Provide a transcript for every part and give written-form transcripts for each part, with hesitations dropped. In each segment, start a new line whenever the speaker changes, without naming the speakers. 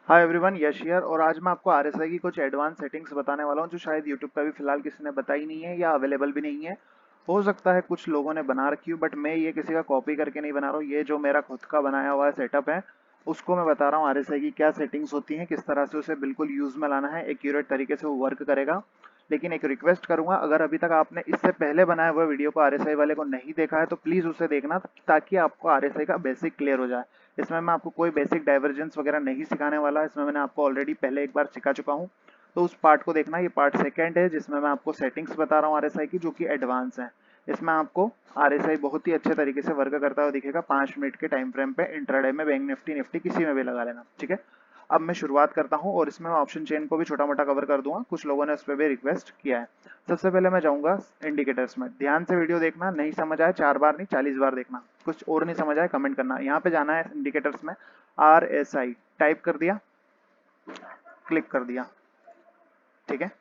Hi everyone, Yash here. और आज मैं आपको आरएसआई की कुछ एडवांस सेटिंग्स बताने वाला हूं जो शायद यूट्यूब पे भी फिलहाल किसी ने बताई नहीं है या अवेलेबल भी नहीं है। हो सकता है कुछ लोगों ने बना रखी हो, बट मैं ये किसी का कॉपी करके नहीं बना रहा हूँ। ये जो मेरा खुद का बनाया हुआ सेटअप है उसको मैं बता रहा हूँ आरएसआई की क्या सेटिंग्स होती हैं, किस तरह से उसे बिल्कुल यूज में लाना है, एक्यूरेट तरीके से वो वर्क करेगा। लेकिन एक रिक्वेस्ट करूंगा, अगर अभी तक आपने इससे पहले बनाए हुए वीडियो को आरएसआई वाले को नहीं देखा है तो प्लीज उसे देखना, ताकि आपको आरएसआई का बेसिक क्लियर हो जाए। इसमें मैं आपको कोई बेसिक डाइवर्जेंस वगैरह नहीं सिखाने वाला, इसमें मैंने आपको ऑलरेडी पहले एक बार सिखा चुका हूँ। तो उस पार्ट को देखना। ये पार्ट सेकंड है जिसमें मैं आपको सेटिंग्स बता रहा हूँ आरएसआई की, जो कि एडवांस है। इसमें आपको आरएसआई बहुत ही अच्छे तरीके से वर्क करता हुआ दिखेगा 5 मिनट के टाइम फ्रेम पे, इंट्राडे में, बैंक निफ्टी निफ्टी किसी में भी लगा लेना, ठीक है। अब मैं शुरुआत करता हूँ और इसमें मैं ऑप्शन चेन को भी छोटा मोटा कवर कर दूंगा, कुछ लोगों ने उस पर भी रिक्वेस्ट किया है। सबसे पहले मैं जाऊंगा इंडिकेटर्स में। ध्यान से वीडियो देखना, नहीं समझ आए 4 बार नहीं 40 बार देखना। कुछ और नहीं समझ आए कमेंट करना। यहाँ पे जाना है इंडिकेटर्स में, RSI टाइप कर दिया, क्लिक कर दिया, ठीक है।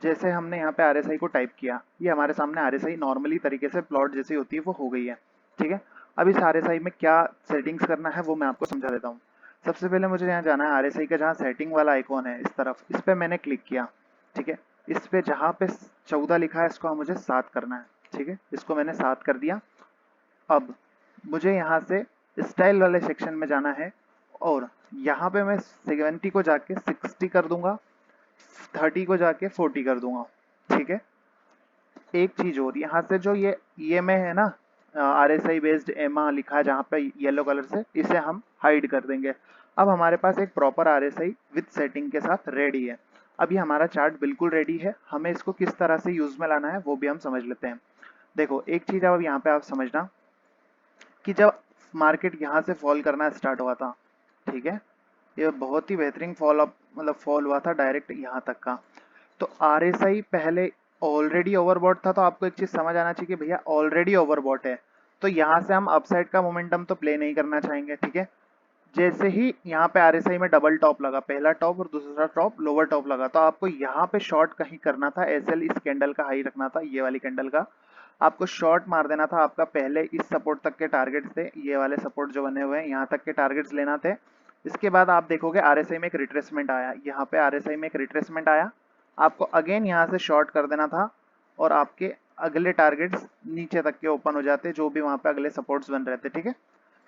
जैसे हमने यहाँ पे RSI को टाइप किया, ये हमारे सामने RSI नॉर्मली तरीके से प्लॉट जैसी होती है वो हो गई है, ठीक है। अब इस RSI में क्या सेटिंग्स करना है वो मैं आपको समझा देता हूँ। सबसे पहले मुझे यहाँ जाना है RSI का, जहाँ सेटिंग वाला आइकॉन है इस तरफ, इस पे मैंने क्लिक किया, ठीक है। इस पे जहाँ पे 14 लिखा है इसको मुझे 7 करना है, ठीक है। इसको मैंने 7 कर दिया। अब मुझे यहाँ से स्टाइल वाले सेक्शन में जाना है और यहाँ पे मैं 70 को जाके 60 कर दूंगा, 30 को जाके 40 कर दूंगा, ठीक है। एक चीज और, यहाँ से जो ये EMA है ना, RSI बेस्ड एमा लिखा है जहाँ पे येलो कलर से, इसे हम हाइड कर देंगे। अब हमारे पास एक प्रॉपर RSI विद सेटिंग के साथ रेडी है। अब ये हमारा चार्ट बिल्कुल रेडी है, हमें इसको किस तरह से यूज में लाना है वो भी हम समझ लेते हैं। देखो एक चीज अब यहाँ पे आप समझना कि जब मार्केट यहाँ से फॉल करना स्टार्ट हुआ था, ठीक है, ये बहुत ही बेहतरीन फॉल अप मतलब फॉल हुआ था डायरेक्ट यहाँ तक का। तो RSI पहले ऑलरेडी ओवरबॉट था, तो आपको एक चीज समझ आना चाहिए कि भैया ऑलरेडी ओवरबॉट है, तो यहाँ से हम अपसाइड का मोमेंटम तो प्ले नहीं करना चाहेंगे, ठीक है। जैसे ही यहाँ पे RSI में डबल टॉप लगा, पहला टॉप और दूसरा टॉप लोअर टॉप लगा, तो आपको यहाँ पे शॉर्ट कहीं करना था। SL इस कैंडल का हाई रखना था, ये वाली कैंडल का आपको शॉर्ट मार देना था। आपका पहले इस सपोर्ट तक के टारगेट्स थे, ये वाले सपोर्ट जो बने हुए हैं यहाँ तक के टारगेट्स लेना थे। इसके बाद आप देखोगे RSI में एक रिट्रेसमेंट आया, यहाँ पे RSI में एक रिट्रेसमेंट आया, आपको अगेन यहाँ से शॉर्ट कर देना था और आपके अगले टारगेट्स नीचे तक के ओपन हो जाते, जो भी वहां पे अगले सपोर्ट्स बन रहे थे, ठीक है।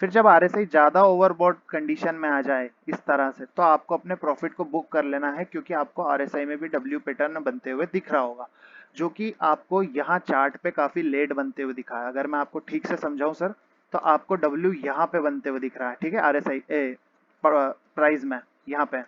फिर जब RSI ज्यादा ओवरबॉट कंडीशन में आ जाए इस तरह से, तो आपको अपने प्रॉफिट को बुक कर लेना है, क्योंकि आपको RSI में भी W पैटर्न बनते हुए दिख रहा होगा, जो कि आपको यहाँ चार्ट पे काफी लेट बनते हुए दिखा है। अगर मैं आपको ठीक से समझाऊं सर, तो आपको W यहाँ पे बनते हुए दिख रहा है, ठीक है, RSI प्राइस में यहाँ पे।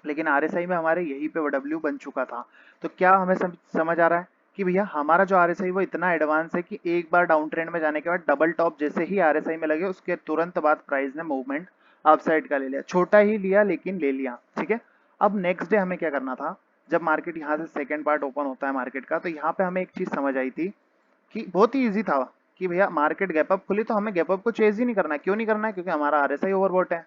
लेकिन RSI में हमारे यहीं पे W बन चुका था। तो क्या हमें समझ आ रहा है कि भैया हमारा जो RSI वो इतना एडवांस है कि एक बार डाउन ट्रेंड में जाने के बाद डबल टॉप जैसे ही RSI में लगे, उसके तुरंत बाद प्राइस ने मूवमेंट अपसाइड का ले लिया, छोटा ही लिया लेकिन ले लिया, ठीक है। अब नेक्स्ट डे हमें क्या करना था, जब मार्केट यहाँ से सेकेंड पार्ट ओपन होता है मार्केट का, तो यहाँ पे हमें एक चीज समझ आई थी कि बहुत ही ईजी था कि भैया मार्केट गैप अप खुली तो हमें गैप अप को चेज ही नहीं करना है। क्यों नहीं करना है? क्योंकि हमारा RSI ओवरबॉट है।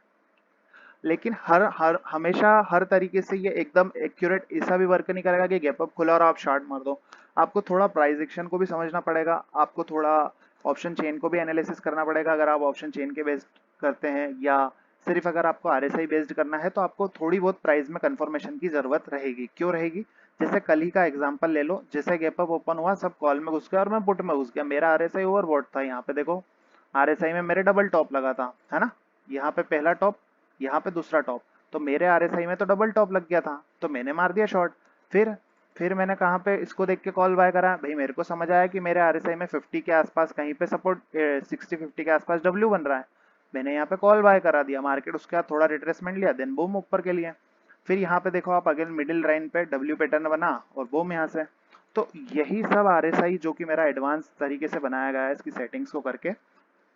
लेकिन हर हर हमेशा हर तरीके से ये एकदम एक्यूरेट ऐसा भी वर्क नहीं करेगा कि गैप अप खुला और आप शॉर्ट मार दो। आपको थोड़ा प्राइस एक्शन को भी समझना पड़ेगा, आपको थोड़ा ऑप्शन चेन को भी एनालिसिस करना पड़ेगा। अगर आप ऑप्शन चेन के बेस्ड करते हैं या सिर्फ अगर आपको RSI बेस्ड करना है, तो आपको थोड़ी बहुत प्राइस में कंफर्मेशन की जरूरत रहेगी। क्यों रहेगी? जैसे कल ही का एग्जांपल ले लो, जैसे गैप अप ओपन हुआ सब कॉल में घुस गया और मैं पुट में घुस गया, मेरा RSI ओवरबॉट था। यहाँ पे देखो RSI में मेरे डबल टॉप लगा था, है ना, यहाँ पे पहला टॉप, यहाँ पे दूसरा टॉप, तो मेरे RSI में तो डबल टॉप लग गया था, तो मैंने मार दिया शॉर्ट। फिर मैंने कहाँ पे इसको देख के कॉल बाय करा भाई, मेरे को समझ आया कि मेरे RSI में 50 के आसपास कहीं पे सपोर्ट 60-50 के आसपास W बन रहा है, मैंने यहाँ पे कॉल बाय करा दिया। मार्केट उसके बाद थोड़ा रिट्रेसमेंट लिया, देन बूम ऊपर के लिए। फिर यहाँ पे देखो आप अगेन मिडिल लाइन पे W पैटर्न बना और बूम यहाँ से। तो यही सब RSI जो कि मेरा एडवांस तरीके से बनाया गया है इसकी सेटिंग्स को करके,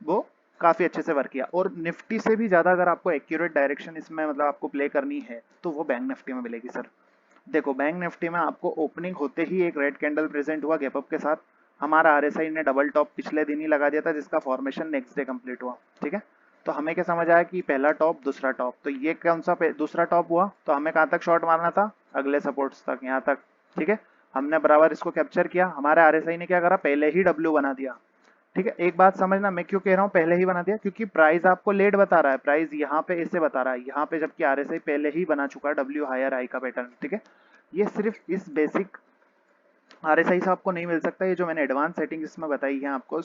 वो काफी अच्छे से वर्क किया। और निफ्टी से भी ज्यादा अगर आपको एक्यूरेट डायरेक्शन इसमें मतलब आपको प्ले करनी है, तो वो बैंक निफ्टी में मिलेगी सर। देखो बैंक निफ्टी में आपको ओपनिंग होते ही एक रेड कैंडल प्रेजेंट हुआ गैप अप के साथ, हमारा RSI ने डबल टॉप पिछले दिन ही लगा दिया था, जिसका फॉर्मेशन नेक्स्ट डे कंप्लीट हुआ, ठीक है। तो हमें क्या समझ आया कि पहला टॉप दूसरा टॉप, तो ये कौन सा दूसरा टॉप हुआ, तो हमें कहाँ तक शॉर्ट मारना था, अगले सपोर्ट्स तक, यहाँ तक, ठीक है। हमने बराबर इसको कैप्चर किया, हमारे RSI ने क्या करा, पहले ही W बना दिया, ठीक है, एक बात समझना, मैं क्यों कह रहा हूँ पहले ही बना दिया, क्योंकि प्राइस आपको लेट बता रहा है, प्राइस यहाँ पे ऐसे बता रहा है, यहाँ पे जबकि आरएसआई पहले ही बना चुका है डब्ल्यू हायर आई का पैटर्न। ठीक है, ये सिर्फ इस बेसिक आरएसआई से आपको नहीं मिल सकता, ये जो मैंने एडवांस सेटिंग इसमें बताई है आपको,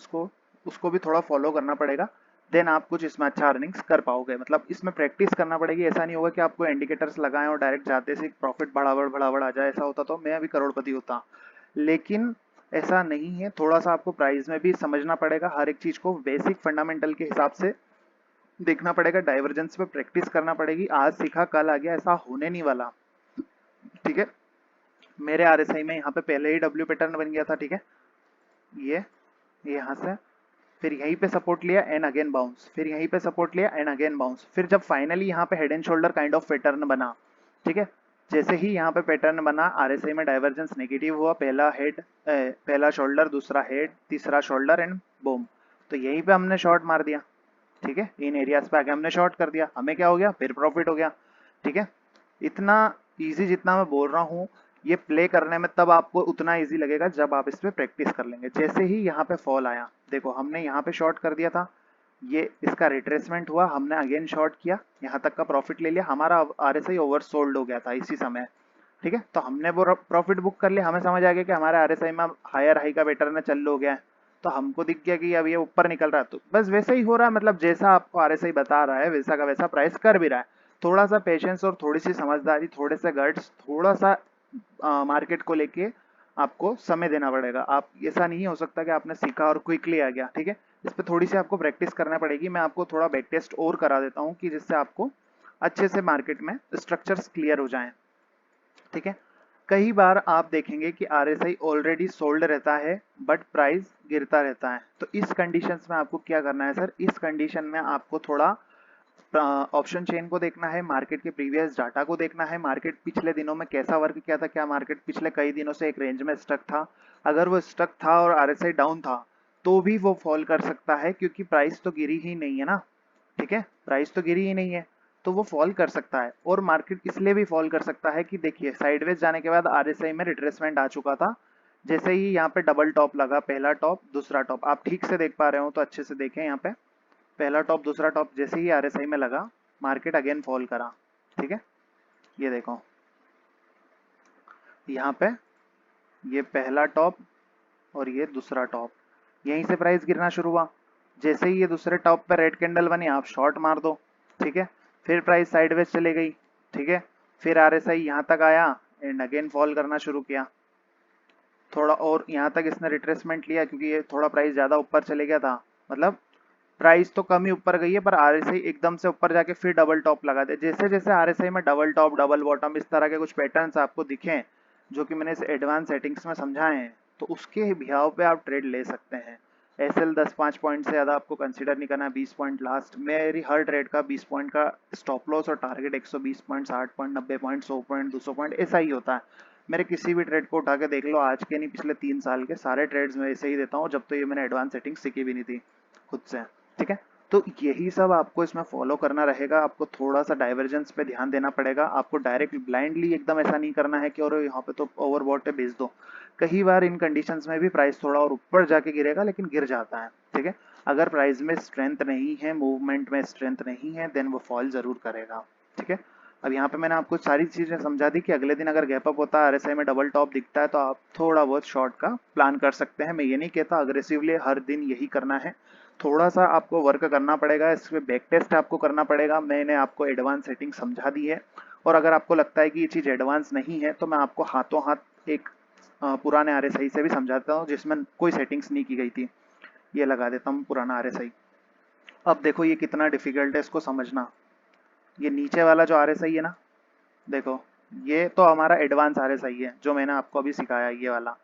उसको भी थोड़ा फॉलो करना पड़ेगा, देन आप कुछ इसमें अच्छा अर्निंग्स कर पाओगे। मतलब इसमें प्रैक्टिस करना पड़ेगी, ऐसा नहीं होगा कि आपको इंडिकेटर्स लगाएं और डायरेक्ट जाते से प्रॉफिट बढ़ावड़ आ जाए, ऐसा होता तो मैं अभी करोड़पति होता। लेकिन ऐसा नहीं है, थोड़ा सा आपको प्राइस में भी समझना पड़ेगा, हर एक चीज को बेसिक फंडामेंटल के हिसाब से देखना पड़ेगा, डाइवर्जेंस पे प्रैक्टिस करना पड़ेगी, आज सीखा कल आ गया ऐसा होने नहीं वाला। ठीक है, मेरे आरएसआई में यहाँ पे पहले ही डब्ल्यू पैटर्न बन गया था। ठीक है, ये यहाँ से फिर यहीं पे सपोर्ट लिया एंड अगेन बाउंस, फिर यहीं पे सपोर्ट लिया एंड अगेन बाउंस, फिर जब फाइनली यहाँ पे head and shoulder kind of pattern बना। ठीक है, जैसे ही यहाँ पे पैटर्न बना, आरएसआई में डाइवर्जेंस नेगेटिव हुआ, पहला शोल्डर, दूसरा हेड, तीसरा शोल्डर एंड बूम, तो यहीं पे हमने शॉर्ट मार दिया। ठीक है, इन एरियाज पे आके हमने शॉर्ट कर दिया, हमें क्या हो गया, फिर प्रॉफिट हो गया। ठीक है, इतना इजी जितना मैं बोल रहा हूँ, ये प्ले करने में तब आपको उतना इजी लगेगा जब आप इस पे प्रैक्टिस कर लेंगे। जैसे ही यहाँ पे फॉल आया, देखो हमने यहाँ पे शॉर्ट कर दिया था, ये इसका रिट्रेसमेंट हुआ, हमने अगेन शॉर्ट किया, यहाँ तक का प्रॉफिट ले लिया, हमारा आरएसआई ओवर सोल्ड हो गया था इसी समय। ठीक है, तो हमने वो प्रॉफिट बुक कर लिया, हमें समझ आ गया कि हमारे आरएसआई में हायर हाई का पैटर्न चालू हो गया है, तो हमको दिख गया कि अब ये ऊपर निकल रहा है, तो बस वैसा ही हो रहा है, मतलब जैसा आपको आरएसआई बता रहा है वैसा का वैसा प्राइस कर भी रहा है। थोड़ा सा पेशेंस और थोड़ी सी समझदारी, थोड़े से गट्स, थोड़ा सा मार्केट को लेके आपको समय देना पड़ेगा। आप ऐसा नहीं हो सकता कि आपने सीखा और क्विकली आ गया। ठीक है, इस पर थोड़ी सी आपको प्रैक्टिस करना पड़ेगी। मैं आपको थोड़ा बैक टेस्ट और करा देता हूँ कि जिससे आपको अच्छे से मार्केट में स्ट्रक्चर्स क्लियर हो जाएं। ठीक है, कई बार आप देखेंगे कि आरएसआई ऑलरेडी सोल्ड रहता है बट प्राइस गिरता रहता है, तो इस कंडीशंस में आपको क्या करना है सर, इस कंडीशन में आपको थोड़ा ऑप्शन चेन को देखना है, मार्केट के प्रीवियस डाटा को देखना है, मार्केट पिछले दिनों में कैसा वर्क किया था, क्या मार्केट पिछले कई दिनों से एक रेंज में स्टक था, अगर वो स्टक था और आरएसआई डाउन था तो भी वो फॉल कर सकता है, क्योंकि प्राइस तो गिरी ही नहीं है ना। ठीक है, प्राइस तो गिरी ही नहीं है, तो वो फॉल कर सकता है। और मार्केट इसलिए भी फॉल कर सकता है कि देखिए साइडवेज जाने के बाद आरएसआई में रिट्रेसमेंट आ चुका था, जैसे ही यहाँ पे डबल टॉप लगा, पहला टॉप दूसरा टॉप, आप ठीक से देख पा रहे हो तो अच्छे से देखें, यहाँ पे पहला टॉप दूसरा टॉप जैसे ही आरएसआई में लगा, मार्केट अगेन फॉल करा। ठीक है, ये देखो यहाँ पे ये पहला टॉप और ये दूसरा टॉप, यहीं से प्राइस गिरना शुरू हुआ, जैसे ही ये दूसरे टॉप पे रेड कैंडल बनी आप शॉर्ट मार दो। ठीक है, फिर प्राइस साइडवेज चले गई। ठीक है, फिर आरएसआई यहाँ तक आया एंड अगेन फॉल करना शुरू किया, थोड़ा और यहाँ तक इसने रिट्रेसमेंट लिया क्योंकि ये थोड़ा प्राइस ज्यादा ऊपर चले गया था, मतलब प्राइस तो कम ही ऊपर गई है पर आरएसआई एकदम से ऊपर जाके फिर डबल टॉप लगा दे। जैसे जैसे आरएसआई में डबल टॉप डबल बॉटम इस तरह के कुछ पैटर्न्स आपको दिखें जो कि मैंने इस एडवांस सेटिंग्स में समझाए हैं, तो उसके बिहाव पे आप ट्रेड ले सकते हैं। एसएल 10-5 पॉइंट से ज़्यादा आपको कंसीडर नहीं करना है, 20 पॉइंट लास्ट, मेरी हर ट्रेड का 20 पॉइंट का स्टॉप लॉस और target 120 point, 60 point, 90 point, 100 point, 200 point, ऐसा ही होता है। मेरे किसी भी ट्रेड को उठा के देख लो, आज के नहीं पिछले 3 साल के सारे ट्रेड्स में ऐसे ही देता हूँ, जब तो ये मैंने एडवांस सेटिंग सीखी भी नहीं थी खुद से। ठीक है, तो यही सब आपको इसमें फॉलो करना रहेगा, आपको थोड़ा सा डाइवर्जेंस पे ध्यान देना पड़ेगा, आपको डायरेक्ट ब्लाइंडली एकदम ऐसा नहीं करना है कि और यहाँ पे तो ओवरबॉट है बेच दो। कई बार इन कंडीशंस में भी प्राइस थोड़ा और ऊपर जाके गिरेगा लेकिन गिर जाता है। ठीक है, अगर प्राइस में स्ट्रेंथ नहीं है, मूवमेंट में स्ट्रेंथ नहीं है, देन वो फॉल जरूर करेगा। ठीक है, अब यहाँ पे मैंने आपको सारी चीजें समझा दी कि अगले दिन अगर गैप अप होता है, आरएसआई में डबल टॉप दिखता है, तो आप थोड़ा बहुत शॉर्ट का प्लान कर सकते हैं। मैं ये नहीं कहता अग्रेसिवली हर दिन यही करना है, थोड़ा सा आपको वर्क करना पड़ेगा, इसमें बैक टेस्ट आपको करना पड़ेगा। मैंने आपको एडवांस सेटिंग समझा दी है, और अगर आपको लगता है कि ये चीज़ एडवांस नहीं है तो मैं आपको हाथों हाथ एक पुराने आरएसआई से भी समझाता हूँ जिसमें कोई सेटिंग्स नहीं की गई थी। ये लगा देता हूँ पुराना आरएसआई। अब देखो ये कितना डिफिकल्ट है इसको समझना। ये नीचे वाला जो आरएसआई है ना, देखो ये तो हमारा एडवांस आरएसआई है जो मैंने आपको अभी सिखाया, ये वाला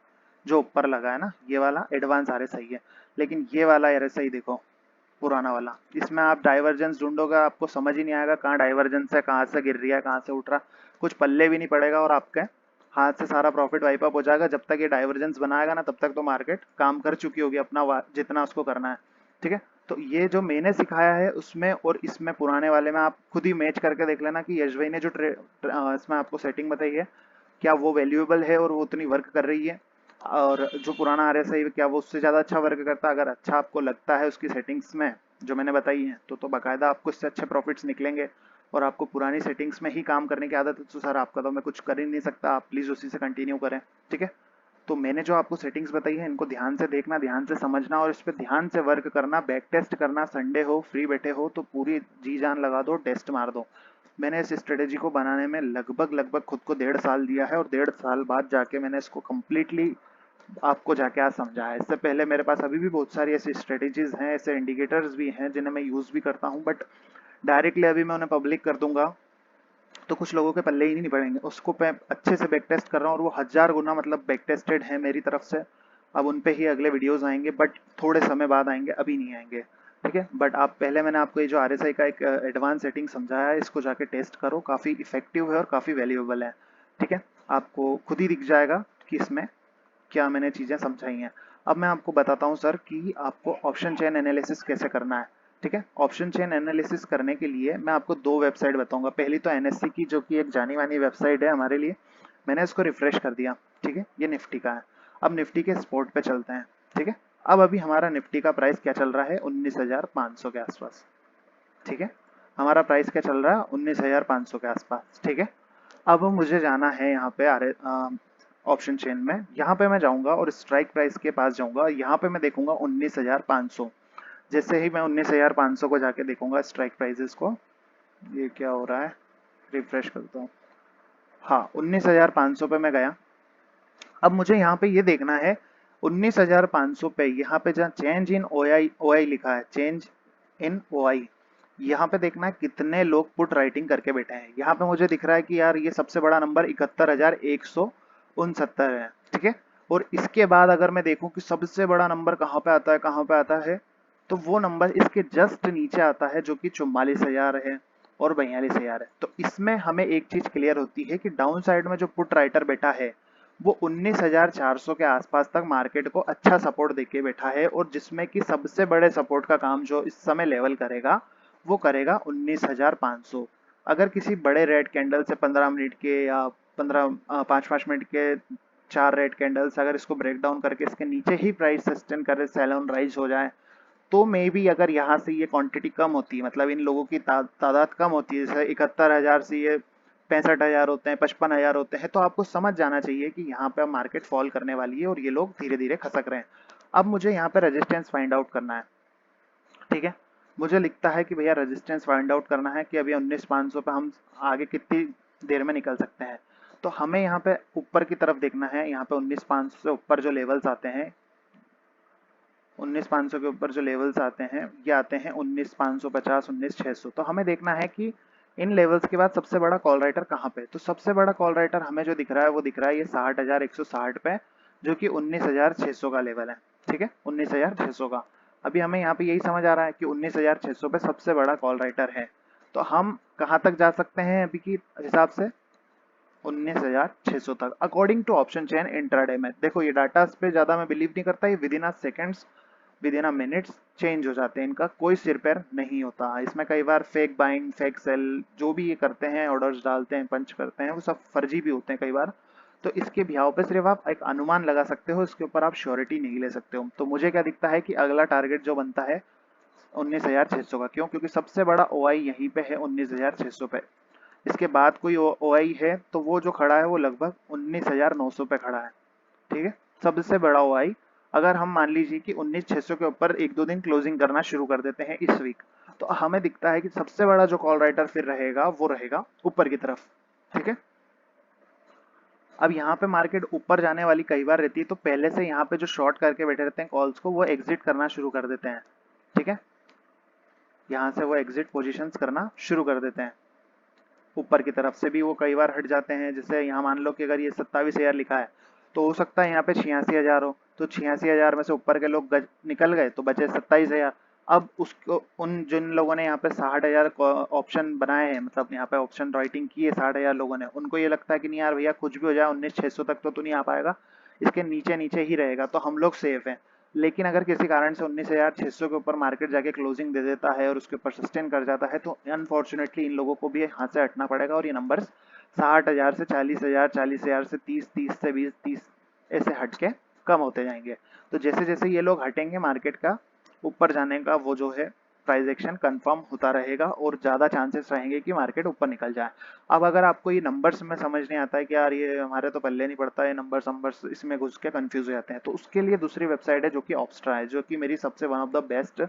जो ऊपर लगा है ना, ये वाला एडवांस आरएसआई है। लेकिन ये वाला आरएसआई देखो पुराना वाला, इसमें आप डाइवर्जेंस ढूंढोगे आपको समझ ही नहीं आएगा कहाँ डाइवर्जेंस है, कहाँ से गिर रही है, कहाँ से उठ रहा, कुछ पल्ले भी नहीं पड़ेगा और आपके हाथ से सारा प्रॉफिट वाइप अप हो जाएगा। जब तक ये डाइवर्जेंस बनाएगा ना तब तक तो मार्केट काम कर चुकी होगी अपना जितना उसको करना है। ठीक है, तो ये जो मैंने सिखाया है उसमें और इसमें पुराने वाले में आप खुद ही मैच करके देख लेना कि यश भाई ने जो इसमें आपको सेटिंग बताई है क्या वो वैल्यूएबल है और वो उतनी वर्क कर रही है। और जो पुराना RSI क्या वो उससे ज़्यादा अच्छा वर्क करता है? अगर अच्छा आपको लगता है उसकी सेटिंग्स में जो मैंने बताई हैं तो बाकायदा आपको इससे अच्छे प्रॉफिट्स निकलेंगे। और आपको पुरानी सेटिंग्स में ही काम करने की आदत है तो सर आपका तो मैं कुछ कर ही नहीं सकता, आप प्लीज़ उसी से कंटिन्यू करें, ठीक है। तो मैंने जो आपको सेटिंग्स बताई है इनको ध्यान से देखना, ध्यान से समझना और इस पे ध्यान से वर्क करना, बैक टेस्ट करना। संडे हो, फ्री बैठे हो तो पूरी जी जान लगा दो, टेस्ट मार दो। मैंने इस स्ट्रेटेजी को बनाने में लगभग लगभग खुद को 1.5 साल दिया है और 1.5 साल बाद जाके मैंने इसको कम्प्लीटली आपको जाके आज समझा है। इससे पहले मेरे पास अभी भी बहुत सारी ऐसी स्ट्रेटेजीज हैं, ऐसे इंडिकेटर्स भी हैं जिन्हें मैं यूज़ भी करता हूँ, बट डायरेक्टली अभी मैं उन्हें पब्लिक कर दूंगा तो कुछ लोगों के पल्ले ही नहीं पड़ेंगे। उसको मैं अच्छे से बैक टेस्ट कर रहा हूँ और वो 1000 गुना मतलब बैक टेस्टेड है मेरी तरफ से। अब उन पे ही अगले वीडियोस आएंगे, बट थोड़े समय बाद आएंगे, अभी नहीं आएंगे, ठीक है। बट आप पहले मैंने आपको ये जो RSI का एक एडवांस सेटिंग समझाया है इसको जाके टेस्ट करो, काफ़ी इफेक्टिव है और काफ़ी वैल्यूएबल है, ठीक है। आपको खुद ही दिख जाएगा कि इसमें क्या मैंने चीज़ें समझाई हैं। अब मैं आपको बताता हूँ सर कि आपको ऑप्शन चेन एनालिसिस कैसे करना है, ठीक है। ऑप्शन चेन एनालिसिस करने के लिए मैं आपको 2 वेबसाइट बताऊंगा। पहली तो NSE की जो कि एक जानी मानी वेबसाइट है हमारे लिए, मैंने इसको रिफ्रेश कर दिया, ठीक है। ये निफ्टी का है। अब निफ्टी के स्पॉट पे चलते हैं, ठीक है। अब अभी हमारा निफ्टी का प्राइस क्या चल रहा है? 19,500 के आसपास, ठीक है। हमारा प्राइस क्या चल रहा है? 19,500 के आसपास, ठीक है। अब मुझे जाना है यहाँ पे ऑप्शन चेन में, यहाँ पे मैं जाऊंगा और स्ट्राइक प्राइस के पास जाऊंगा। यहाँ पे मैं देखूंगा 19,500। जैसे ही मैं 19,500 को जाके देखूंगा स्ट्राइक प्राइसेस को, ये क्या हो रहा है, रिफ्रेश करता हूँ। हाँ, 19,500 पे मैं गया। अब मुझे यहाँ पे ये देखना है 19,500 पे, यहाँ पे जहाँ चेंज इन OI लिखा है, चेंज इन OI, यहाँ पे देखना है कितने लोग पुट राइटिंग करके बैठे हैं। यहाँ पे मुझे दिख रहा है कि यार ये सबसे बड़ा नंबर 71,169 है, ठीक है। और इसके बाद अगर मैं देखूं कि सबसे बड़ा नंबर कहाँ पे आता है, कहाँ पे आता है, तो वो नंबर इसके जस्ट नीचे आता है जो कि 44,000 है और 42,000 है। तो इसमें हमें एक चीज क्लियर होती है कि डाउन साइड में जो पुट राइटर बैठा है वो 19,400 के आसपास तक मार्केट को अच्छा सपोर्ट देके बैठा है, और जिसमें कि सबसे बड़े सपोर्ट का काम जो इस समय लेवल करेगा वो करेगा 19,500। अगर किसी बड़े रेड कैंडल से 15 मिनट के या 5-5 मिनट के 4 रेड कैंडल्स अगर इसको ब्रेक डाउन करके इसके नीचे ही प्राइस सस्टेन करे, सेल ऑन राइज हो जाए, तो मे बी अगर यहाँ से ये क्वांटिटी कम होती है, मतलब इन लोगों की तादाद कम होती है, जैसे 71,000 से ये 65,000 होते हैं, 55,000 होते हैं, तो आपको समझ जाना चाहिए कि यहाँ पे मार्केट फॉल करने वाली है और ये लोग धीरे धीरे खसक रहे हैं। अब मुझे यहाँ पे रेजिस्टेंस फाइंड आउट करना है, ठीक है। मुझे लिखता है कि भैया रेजिस्टेंस फाइंड आउट करना है कि अभी 19,500 पे हम आगे कितनी देर में निकल सकते हैं। तो हमें यहाँ पे ऊपर की तरफ देखना है। यहाँ पे 19,500 से ऊपर जो लेवल्स आते हैं, 19,500 के ऊपर जो लेवल्स आते हैं ये आते हैं 19,550, 19,600। तो हमें देखना है कि इन लेवल्स के बाद सबसे बड़ा कॉल राइटर कहाँ पे। तो सबसे बड़ा कॉल राइटर हमें जो दिख रहा है वो दिख रहा है ये 60,160 पे, जो कि 19,600 का लेवल है, ठीक है, 19,600 का। अभी हमें यहाँ पे यही समझ आ रहा है कि 19,600 पे सबसे बड़ा कॉल राइटर है। तो हम कहाँ तक जा सकते हैं अभी की हिसाब से? 19,600 तक, according to option chain intraday में। देखो ये डाटा पे ज्यादा मैं बिलीव नहीं करता, ये with in a seconds, with in a minutes change हो जाते हैं, इनका कोई सिर पैर नहीं होता। इसमें कई बार फेक बाइंग, फेक सेल जो भी ये करते हैं, ऑर्डर्स डालते हैं, पंच करते हैं, वो सब फर्जी भी होते हैं कई बार। तो इसके बिहाव पे सिर्फ आप एक अनुमान लगा सकते हो, इसके ऊपर आप श्योरिटी नहीं ले सकते हो। तो मुझे क्या दिखता है कि अगला टारगेट जो बनता है 19,600 का। क्यों? क्योंकि सबसे बड़ा OI यहीं पे है 19,600 पे। इसके बाद कोई OI है तो वो जो खड़ा है वो लगभग 19,900 पे खड़ा है, ठीक है, सबसे बड़ा OI। अगर हम मान लीजिए कि 19,600 के ऊपर 1-2 दिन क्लोजिंग करना शुरू कर देते हैं इस वीक, तो हमें दिखता है कि सबसे बड़ा जो कॉल राइटर फिर रहेगा वो रहेगा ऊपर की तरफ, ठीक है। अब यहाँ पे मार्केट ऊपर जाने वाली कई बार रहती है, तो पहले से यहाँ पे जो शॉर्ट करके बैठे रहते हैं कॉल्स को, वो एग्जिट करना शुरू कर देते हैं, ठीक है। यहाँ से वो एग्जिट पोजीशंस करना शुरू कर देते हैं। ऊपर की तरफ से भी वो कई बार हट जाते हैं। जैसे यहाँ मान लो कि अगर ये 27,000 लिखा है तो हो सकता है यहाँ पे 86,000 हो, तो 86,000 में से ऊपर के लोग निकल गए तो बचे 27,000। अब उसको उन जिन लोगों ने यहाँ पे 60,000 ऑप्शन बनाए हैं, मतलब यहाँ पे ऑप्शन राइटिंग की है 60,000 लोगों ने, उनको ये लगता है कि नहीं यार भैया कुछ भी हो जाए 19,600 तक तो नहीं आ पाएगा, इसके नीचे नीचे ही रहेगा, तो हम लोग सेफ हैं। लेकिन अगर किसी कारण से 19,600 के ऊपर मार्केट जाके क्लोजिंग दे देता है और उसके ऊपर सस्टेन कर जाता है, तो अनफॉर्चुनेटली इन लोगों को भी यहाँ से हटना पड़ेगा, और ये नंबर्स 60,000 से 40,000, 40,000 से 30, 30 से 20, 30 ऐसे हट के कम होते जाएंगे। तो जैसे जैसे ये लोग हटेंगे मार्केट का ऊपर जाने का वो जो है प्राइस एक्शन कंफर्म होता रहेगा और ज़्यादा चांसेस रहेंगे कि मार्केट ऊपर निकल जाए। अब अगर आपको ये नंबर्स में समझ नहीं आता है कि यार ये हमारे तो पल्ले नहीं पड़ता, ये नंबर्स नंबर्स इसमें घुस के कंफ्यूज हो जाते हैं, तो उसके लिए दूसरी वेबसाइट है जो कि ऑप्स्ट्रा है, जो कि मेरी सबसे one of the best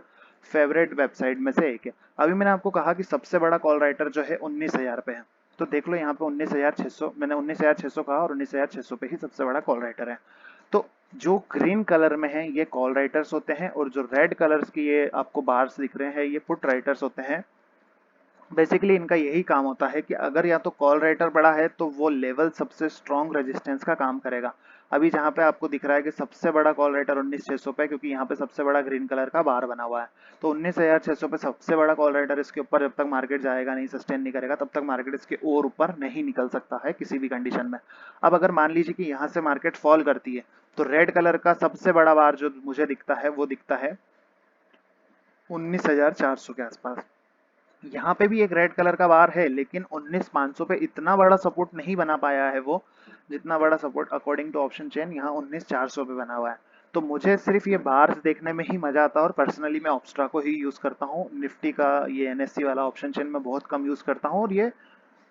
favourite website में से एक है। अभी मैंने आपको कहा कि सबसे बड़ा कॉल राइटर जो है 19,000 पे है, तो देख लो यहाँ पे 19,600, मैंने 19,600 कहा और 19,600 पे ही सबसे बड़ा कॉल राइटर है। तो जो ग्रीन कलर में है ये कॉल राइटर्स होते हैं और जो रेड कलर्स की ये आपको बार्स दिख रहे हैं ये पुट राइटर्स होते हैं। बेसिकली इनका यही काम होता है कि अगर या तो कॉल राइटर बड़ा है तो वो लेवल सबसे स्ट्रॉन्ग रेजिस्टेंस का काम करेगा। अभी जहाँ पे आपको दिख रहा है कि सबसे बड़ा कॉल राइटर 19,600 पे, क्योंकि यहाँ पे सबसे बड़ा ग्रीन कलर का बार बना हुआ है, तो 19,600 पे सबसे बड़ा कॉल राइटर इसके ऊपर जब तक मार्केट जाएगा नहीं, सस्टेन नहीं करेगा, तब तक मार्केट इसके और ऊपर नहीं निकल सकता है किसी भी कंडीशन में। अब अगर मान लीजिए कि यहाँ से मार्केट फॉल करती है तो रेड कलर का सबसे बड़ा बार जो मुझे दिखता है वो दिखता है 19,400 के आसपास। यहाँ पे भी एक रेड कलर का बार है लेकिन 19,500 पे इतना बड़ा सपोर्ट नहीं बना पाया है वो, जितना बड़ा support according to option chain यहाँ 19,400 पे बना हुआ है। तो मुझे सिर्फ ये बार्स देखने में ही मजा आता है और पर्सनली मैं ऑप्स्ट्रा को ही यूज करता हूँ। निफ्टी का ये एनएससी वाला ऑप्शन चेन में बहुत कम यूज करता हूँ और ये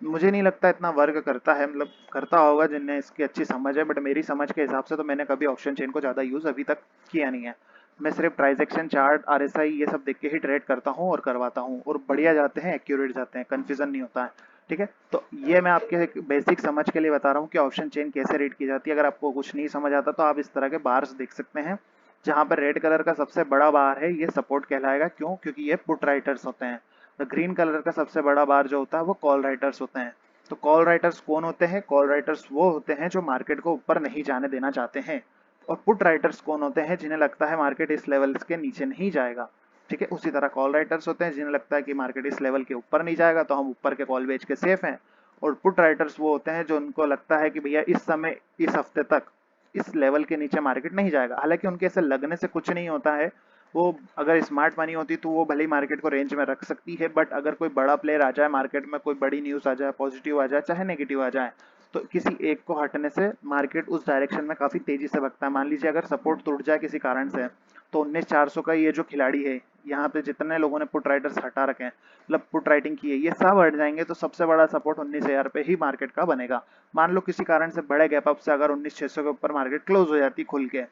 मुझे नहीं लगता इतना वर्क करता है, मतलब करता होगा जिन्हें इसकी अच्छी समझ है, बट मेरी समझ के हिसाब से तो मैंने कभी ऑप्शन चेन को ज़्यादा यूज़ अभी तक किया नहीं है। मैं सिर्फ ट्रांजैक्शन चार्ट, आरएसआई ये सब देख के ही ट्रेड करता हूँ और करवाता हूँ और बढ़िया जाते हैं, एक्यूरेट जाते हैं, कन्फ्यूजन नहीं होता है। ठीक है, तो ये मैं आपके बेसिक समझ के लिए बता रहा हूँ कि ऑप्शन चेन कैसे रीड की जाती है। अगर आपको कुछ नहीं समझ आता तो आप इस तरह के बार्स देख सकते हैं। जहाँ पर रेड कलर का सबसे बड़ा बार है ये सपोर्ट कहलाएगा, क्यों? क्योंकि ये पुट राइटर्स होते हैं। तो ग्रीन कलर का सबसे बड़ा बार जो होता है वो कॉल राइटर्स होते हैं। तो कॉल राइटर्स कौन होते हैं? कॉल राइटर्स वो होते हैं जो मार्केट को ऊपर नहीं जाने देना चाहते हैं। और पुट राइटर्स कौन होते हैं? जिन्हें लगता है मार्केट इस लेवल के नीचे नहीं जाएगा। ठीक है, उसी तरह कॉल राइटर्स होते हैं जिन्हें लगता है कि मार्केट इस लेवल के ऊपर नहीं जाएगा तो हम ऊपर के कॉल बेच के सेफ हैं। और पुट राइटर्स वो होते हैं जो उनको लगता है कि भैया इस समय, इस हफ्ते तक इस लेवल के नीचे मार्केट नहीं जाएगा। हालांकि उनके ऐसे लगने से कुछ नहीं होता है, वो अगर स्मार्ट मनी होती तो वो भले ही मार्केट को रेंज में रख सकती है, बट अगर कोई बड़ा प्लेयर आ जाए मार्केट में, कोई बड़ी न्यूज आ जाए, पॉजिटिव आ जाए चाहे नेगेटिव आ जाए, तो किसी एक को हटने से मार्केट उस डायरेक्शन में काफी तेजी से भगता है। मान लीजिए अगर सपोर्ट टूट जाए किसी कारण से, तो 19,400 का ये जो खिलाड़ी है, यहाँ पे जितने लोगों ने पुट राइटर्स हटा रखे हैं, मतलब पुट राइटिंग की है, ये सब हट जाएंगे तो सबसे बड़ा सपोर्ट 19,000 पे ही मार्केट का बनेगा। मान लो किसी कारण से बड़े गैप अप से अगर 19,600 के ऊपर मार्केट क्लोज हो जाती खुल के,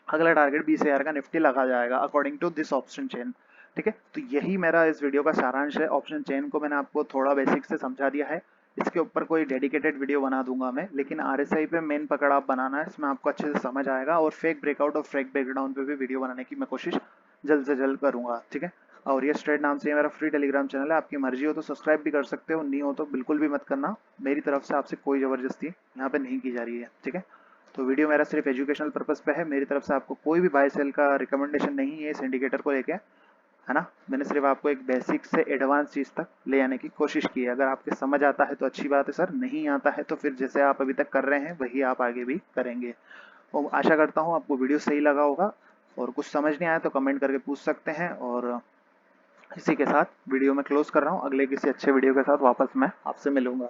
अगला टारगेट 20,000 का निफ्टी लगा जाएगा according to this option chain. ठीक है, तो यही मेरा इस वीडियो का सारांश है। ऑप्शन चेन को मैंने आपको थोड़ा बेसिक से समझा दिया है, इसके ऊपर कोई डेडिकेटेड वीडियो बना दूंगा मैं, लेकिन आरएसआई पे मेन पकड़ आप बनाना है, इसमें आपको अच्छे से समझ आएगा। और फेक ब्रेकआउट और फेक ब्रेकडाउन पे भी वीडियो बनाने की मैं कोशिश जल्द से जल्द करूंगा। ठीक है, और ये स्ट्रेट नाम से मेरा फ्री टेलीग्राम चैनल है, आपकी मर्जी हो तो सब्सक्राइब भी कर सकते हो, नहीं हो तो बिल्कुल भी मत करना। मेरी तरफ से आपसे कोई जबरदस्ती यहाँ पे नहीं की जा रही है। ठीक है, तो वीडियो मेरा सिर्फ एजुकेशनल पर्पस पे है, मेरी तरफ से आपको कोई भी बाय सेल का रिकमेंडेशन नहीं है इस इंडिकेटर को लेके, है ना। मैंने सिर्फ आपको एक बेसिक से एडवांस चीज तक ले आने की कोशिश की है। अगर आपके समझ आता है तो अच्छी बात है सर, नहीं आता है तो फिर जैसे आप अभी तक कर रहे हैं वही आप आगे भी करेंगे। और आशा करता हूँ आपको वीडियो सही लगा होगा, और कुछ समझ नहीं आया तो कमेंट करके पूछ सकते हैं। और इसी के साथ वीडियो में क्लोज कर रहा हूँ, अगले किसी अच्छे वीडियो के साथ वापस मैं आपसे मिलूंगा।